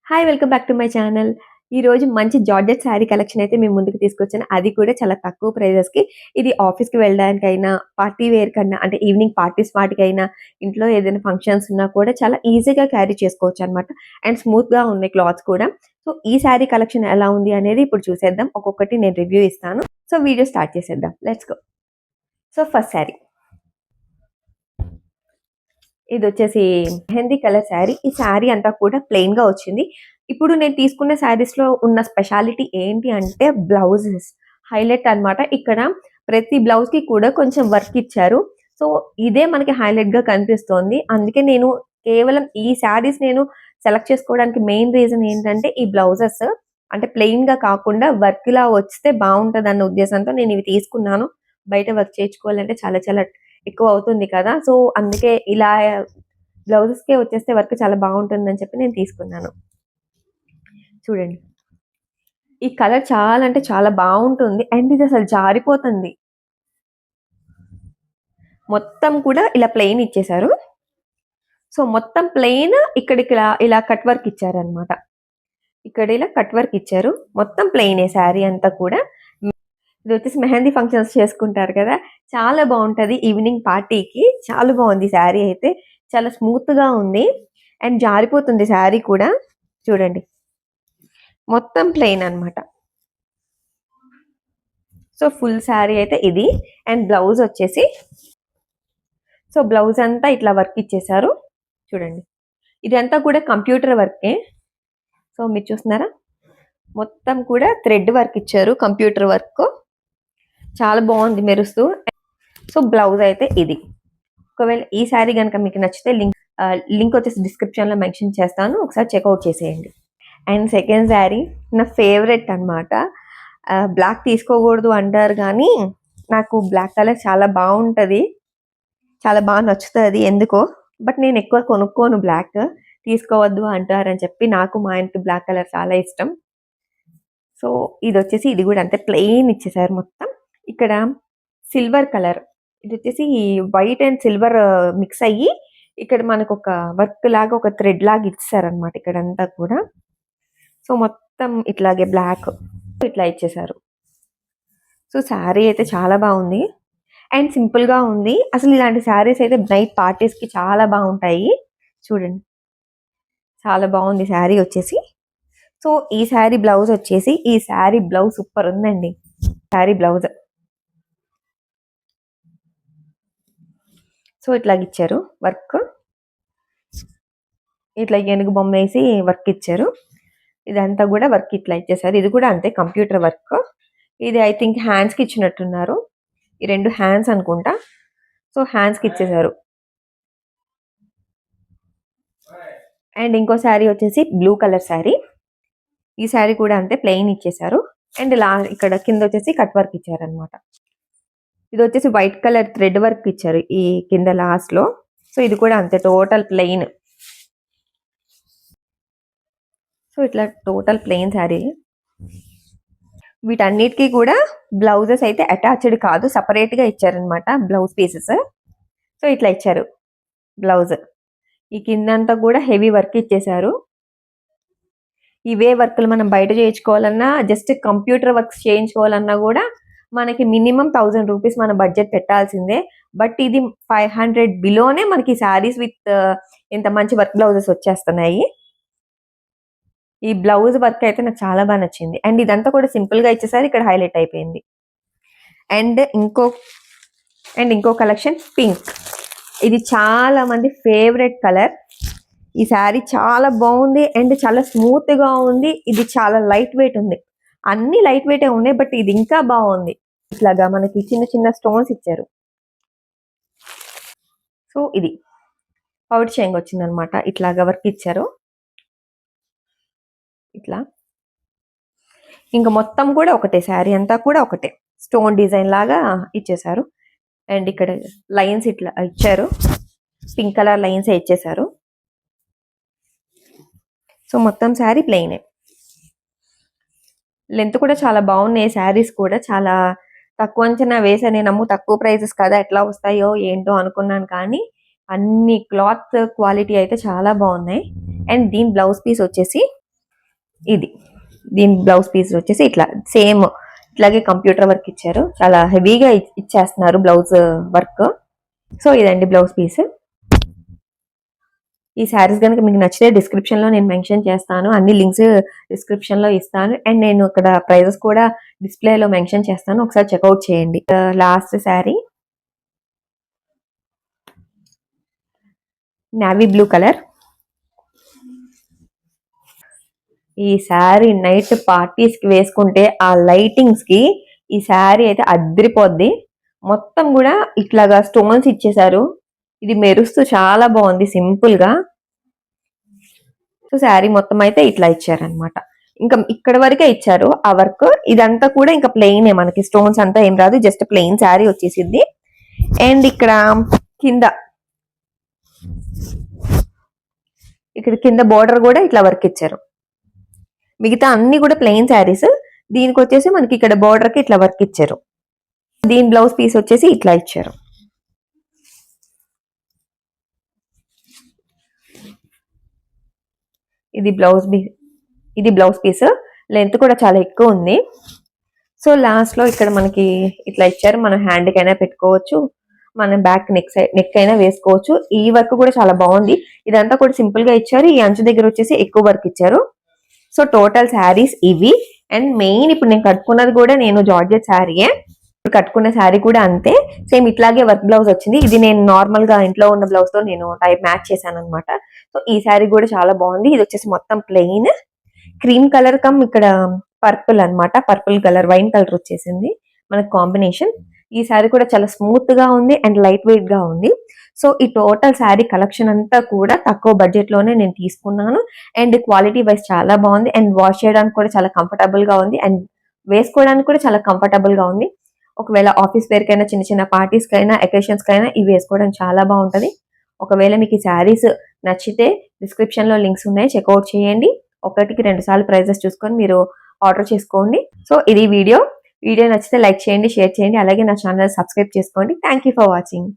Hi welcome back to my channel. ఈ రోజు మంచి జార్జెట్ శారీ కలెక్షన్ అయితే మేము ముందుకు తీసుకొచ్చాను. అది కూడా చాలా తక్కువ ప్రైజెస్‌కి. ఇది ఆఫీస్‌కి వెళ్ళడానికైనా, పార్టీ వేర్ కన్నా అంటే ఈవినింగ్ పార్టీస్ వాటికైనా, ఇంట్లో ఏదైనా ఫంక్షన్స్ ఉన్నా కూడా చాలా ఈజీగా క్యారీ చేసుకోవచ్చనమాట. అండ్ స్మూత్‌గా ఉన్నాయి క్లాత్స్ కూడా. సో, ఈ శారీ కలెక్షన్ ఎలా ఉంది అనేది ఇప్పుడు చూసేద్దాం. ఒక్కొక్కటి నేను రివ్యూ ఇస్తాను. సో, వీడియో స్టార్ట్ చేసేద్దాం. Let's go. So, first sari. ఇదొచ్చేసి మెహందీ కలర్ శారీ. ఈ శారీ అంతా కూడా ప్లెయిన్‌గా వచ్చింది. ఇప్పుడు నేను తీసుకున్న శారీస్‌లో ఉన్న స్పెషాలిటీ ఏంటి అంటే బ్లౌజెస్ హైలైట్ అన్నమాట. ఇక్కడ ప్రతి బ్లౌజ్‌కి కూడా కొంచెం వర్క్ ఇచ్చారు. సో, ఇదే మనకి హైలైట్‌గా కనిపిస్తోంది. అందుకే నేను కేవలం ఈ శారీస్ నేను సెలెక్ట్ చేసుకోవడానికి మెయిన్ రీజన్ ఏంటంటే ఈ బ్లౌజెస్ అంటే ప్లెయిన్‌గా కాకుండా వర్క్‌లా వస్తే బావుంటదన్న ఉద్దేశంతో నేను ఇవి తీసుకున్నాను. బయట వర్క్ చేయించుకోవాలంటే చాలా చాలా ఎక్కువ అవుతుంది కదా! సో, అందుకే ఇలా బ్లౌజెస్‌కే వచ్చేస్తే వర్క్ చాలా బావుంటుందని చెప్పి నేను తీసుకున్నాను. చూడండి. ఈ కలర్ చాలా అంటే చాలా బావుంటుంది. అండ్ ఇది అసలు జారిపోతుంది. మొత్తం కూడా ఇలా ప్లెయిన్ ఇచ్చేశారు. సో, మొత్తం ప్లెయిన్ ఇక్కడికి ఇలా కట్ వర్క్ ఇచ్చారనమాట. ఇక్కడ ఇలా కట్ వర్క్ ఇచ్చారు. మొత్తం ప్లెయినే శారీ అంతా కూడా. ఇదొచ్చేసి మెహందీ ఫంక్షన్స్ చేసుకుంటారు కదా! చాలా బావుంటది ఈవినింగ్ పార్టీకి. చాలా బావుంది శారీ అయితే. చాలా స్మూత్‌గా ఉంది. అండ్ జారిపోతుంది శారీ కూడా. చూడండి. మొత్తం ప్లెయిన్ అన్నమాట. సో, ఫుల్ శారీ అయితే ఇది. అండ్ బ్లౌజ్ వచ్చేసి సో, బ్లౌజ్ అంతా ఇట్లా వర్క్ ఇచ్చేశారు. చూడండి. ఇదంతా కూడా కంప్యూటర్ వర్కే. సో, మీరు చూస్తున్నారా? మొత్తం కూడా థ్రెడ్ వర్క్ ఇచ్చారు. Computer work. చాలా బావుంది మెరుస్తూ. సో, బ్లౌజ్ అయితే ఇది. ఒకవేళ ఈ శారీ గనుక మీకు నచ్చితే లింక్ వచ్చేసి డిస్క్రిప్షన్‌లో మెన్షన్ చేస్తాను. ఒకసారి చెక్‌ఔట్ చేసేయండి. అండ్ సెకండ్ శారీ నా ఫేవరెట్ అన్నమాట. బ్లాక్ తీసుకోకూడదు అంటారు గానీ, నాకు బ్లాక్ కలర్ చాలా బావుంటది. చాలా బా నచ్చుతది ఎందుకో. బట్ నేను ఎక్కువ కొనుక్కోను బ్లాక్. తీసుకోవద్దు అంటారని చెప్పి నాకు మా ఆయనకి బ్లాక్ కలర్ చాలా ఇష్టం. సో, ఇదొచ్చేసి ఇది గూడా అంతే ప్లెయిన్ ఇచ్చేసారు మొత్తం. ఇక్కడ సిల్వర్ కలర్. ఇదొచ్చేసి వైట్ అండ్ సిల్వర్ మిక్స్ అయ్యి ఇక్కడ మనకొక వర్క్ లాగా ఒక థ్రెడ్ లాగా ఇచ్చేసారనమాట ఇక్కడంతా కూడా. సో, మొత్తం ఇట్లాగే బ్లాక్ ఇట్లా ఇచ్చేసారు. సో, శారీ అయితే చాలా బావుంది. అండ్ సింపుల్‌గా ఉంది. అసలు ఇలాంటి శారీస్ అయితే నైట్ పార్టీస్‌కి చాలా బావుంటాయి. చూడండి. చాలా బావుంది శారీ వచ్చేసి. సో, ఈ శారీ బ్లౌజ్ వచ్చేసి ఈ శారీ బ్లౌజ్ సూపర్ ఉందండి. శారీ బ్లౌజ్. సో, ఇట్లాగిచ్చారు వర్క్. ఇట్లా ఏనుగు బొమ్మేసి వర్క్ ఇచ్చారు. ఇదంతా కూడా వర్క్ ఇట్లా ఇచ్చేసారు. ఇది కూడా అంతే కంప్యూటర్ వర్క్. ఇది ఐ థింక్ హ్యాండ్స్‌కి ఇచ్చినట్టున్నారు. ఈ 2 హ్యాండ్స్ అనుకుంటా. సో, హ్యాండ్స్‌కి ఇచ్చేసారు. అండ్ ఇంకో శారీ వచ్చేసి బ్లూ కలర్ శారీ. ఈ శారీ కూడా అంతే ప్లెయిన్ ఇచ్చేసారు. అండ్ ఇక్కడ కింద వచ్చేసి కట్ వర్క్ ఇచ్చారనమాట. ఇది వచ్చేసి వైట్ కలర్ థ్రెడ్ వర్క్ ఇచ్చారు ఈ కింద లాస్ట్ లో. సో, ఇది కూడా అంతే టోటల్ ప్లెయిన్. సో, ఇట్లా టోటల్ ప్లెయిన్ శారీ. వీటన్నిటికీ కూడా బ్లౌజెస్ అయితే అటాచ్డ్ కాదు. సెపరేట్ గా ఇచ్చారనమాట బ్లౌజ్ పీసెస్. సో, ఇట్లా ఇచ్చారు బ్లౌజ్. ఈ కిందంతా కూడా హెవీ వర్క్ ఇచ్చేసారు. ఇవే వర్క్లు మనం బయట చేయించుకోవాలన్నా జస్ట్ కంప్యూటర్ వర్క్స్ చేయించుకోవాలన్నా కూడా మనకి మినిమం 1000 రూపీస్ మన బడ్జెట్ పెట్టాల్సిందే. బట్ ఇది 500 బిలోనే మనకి శారీస్ విత్ ఇంత మంచి వర్క్ బ్లౌజెస్ వచ్చేస్తున్నాయి. ఈ బ్లౌజ్ వర్క్ అయితే నాకు చాలా బాగా నచ్చింది. అండ్ ఇదంతా కూడా సింపుల్ గా ఇచ్చేసరి ఇక్కడ హైలైట్ అయిపోయింది. అండ్ ఇంకో కలెక్షన్ పింక్. ఇది చాలా మంది ఫేవరెట్ కలర్. ఈ శారీ చాలా బాగుంది అండ్ చాలా స్మూత్ గా ఉంది. ఇది చాలా లైట్ వెయిట్ ఉంది. అన్ని లైట్ వెయిట్ ఉన్నాయి బట్ ఇది ఇంకా బాగుంది. ఇట్లాగా మనకి చిన్న చిన్న స్టోన్స్ ఇచ్చారు. సో, ఇది పౌడ్ చెంగ్ వచ్చింది అనమాట. ఇట్లాగా వర్క్ ఇచ్చారు. ఇట్లా ఇంకా మొత్తం కూడా ఒకటే శారీ అంతా కూడా ఒకటే స్టోన్ డిజైన్ లాగా ఇచ్చేసారు. అండ్ ఇక్కడ లైన్స్ ఇట్లా ఇచ్చారు. పింక్ కలర్ లైన్స్ ఇచ్చేసారు. సో, మొత్తం శారీ ప్లెయినే. లెంత్ కూడా చాలా బాగున్నాయి. శారీస్ కూడా చాలా తక్కువ అంచనా వేసా నేను. తక్కువ ప్రైజెస్ కదా ఎట్లా వస్తాయో ఏంటో అనుకున్నాను కానీ అన్ని క్లాత్ క్వాలిటీ అయితే చాలా బాగున్నాయి. అండ్ దీని బ్లౌజ్ పీస్ వచ్చేసి ఇది దీని బ్లౌజ్ పీస్ వచ్చేసి ఇట్లా సేమ్ ఇట్లాగే కంప్యూటర్ వర్క్ ఇచ్చారు. చాలా హెవీగా ఇచ్చేస్తున్నారు బ్లౌజ్ వర్క్. సో ఇదండి బ్లౌజ్ పీస్. ఈ శారీస్ కనుక మీకు నచ్చితే డిస్క్రిప్షన్లో నేను మెన్షన్ చేస్తాను. అన్ని లింక్స్ డిస్క్రిప్షన్లో ఇస్తాను. అండ్ నేను ఇక్కడ ప్రైజెస్ కూడా డిస్ప్లేలో మెన్షన్ చేస్తాను. ఒకసారి చెక్అవుట్ చేయండి. Last sari navy blue colour. ఈ శారీ నైట్ పార్టీస్కి వేసుకుంటే ఆ లైటింగ్స్కి ఈ శారీ అయితే అద్దరిపోద్ది. మొత్తం కూడా ఇట్లాగా స్టోన్స్ ఇచ్చేసారు. ఇది మెరుస్తూ చాలా బాగుంది సింపుల్గా. సో శారీ మొత్తం అయితే ఇట్లా ఇచ్చారనమాట. ఇంకా ఇక్కడ వరకే ఇచ్చారు ఆ వర్క్. ఇదంతా కూడా ఇంకా ప్లెయిన్, మనకి స్టోన్స్ అంతా ఏం రాదు, జస్ట్ ప్లెయిన్ శారీ వచ్చేసిద్ది. అండ్ ఇక్కడ కింద బోర్డర్ కూడా ఇట్లా వర్క్ ఇచ్చారు. మిగతా అన్ని కూడా ప్లెయిన్ శారీస్. దీనికి వచ్చేసి మనకి ఇక్కడ బోర్డర్ కి ఇట్లా వర్క్ ఇచ్చారు. దీని బ్లౌజ్ పీస్ వచ్చేసి ఇట్లా ఇచ్చారు. ఇది బ్లౌజ్ పీస్. లెంత్ కూడా చాలా ఎక్కువ ఉంది. సో లాస్ట్ లో ఇక్కడ మనకి ఇట్లా ఇచ్చారు. మనం హ్యాండ్ కైనా పెట్టుకోవచ్చు, మన బ్యాక్ నెక్ అయినా వేసుకోవచ్చు. ఈ వర్క్ కూడా చాలా బాగుంది. ఇదంతా కూడా సింపుల్ గా ఇచ్చారు. ఈ అంచు దగ్గర వచ్చేసి ఎక్కువ వర్క్ ఇచ్చారు. సో టోటల్ శారీస్ ఇవి. అండ్ మెయిన్ ఇప్పుడు నేను కట్టుకున్నది కూడా నేను జార్జెట్ శారీయే. ఇప్పుడు కట్టుకున్న శారీ కూడా అంతే, సేమ్ ఇట్లాగే వర్క్ బ్లౌజ్ వచ్చింది. ఇది నేను నార్మల్ గా ఇంట్లో ఉన్న బ్లౌజ్ తో నేను టైప్ మ్యాచ్ చేశాను అనమాట. సో ఈ శారీ కూడా చాలా బాగుంది. ఇది వచ్చేసి మొత్తం ప్లెయిన్ క్రీమ్ కలర్ కమ్ ఇక్కడ పర్పుల్ అన్నమాట. పర్పుల్ కలర్ వైన్ కలర్ వచ్చేసింది మనకు కాంబినేషన్. ఈ శారీ కూడా చాలా స్మూత్ గా ఉంది అండ్ లైట్ వెయిట్ గా ఉంది. సో ఈ టోటల్ శారీ కలెక్షన్ అంతా కూడా తక్కువ బడ్జెట్ లోనే నేను తీసుకున్నాను. అండ్ క్వాలిటీ వైజ్ చాలా బాగుంది. అండ్ వాష్ చేయడానికి కూడా చాలా కంఫర్టబుల్ గా ఉంది. అండ్ వేసుకోవడానికి కూడా చాలా కంఫర్టబుల్ గా ఉంది. ఒకవేళ ఆఫీస్ వేర్ కైనా, చిన్న చిన్న పార్టీస్ కైనా, అకేషన్స్ కైనా ఇవి వేసుకోవడం చాలా బాగుంటది. ఒకవేళ మీకు ఈ శారీస్ నచ్చితే డిస్క్రిప్షన్ లో లింక్స్ ఉన్నాయి, చెక్అవుట్ చేయండి. ఒకటికి 2 సార్లు ప్రైజెస్ చూసుకొని మీరు ఆర్డర్ చేసుకోండి. సో ఇది వీడియో నచ్చితే లైక్ చేయండి, షేర్ చేయండి. అలాగే నా ఛానల్ సబ్స్క్రైబ్ చేసుకోండి. Thank you for watching.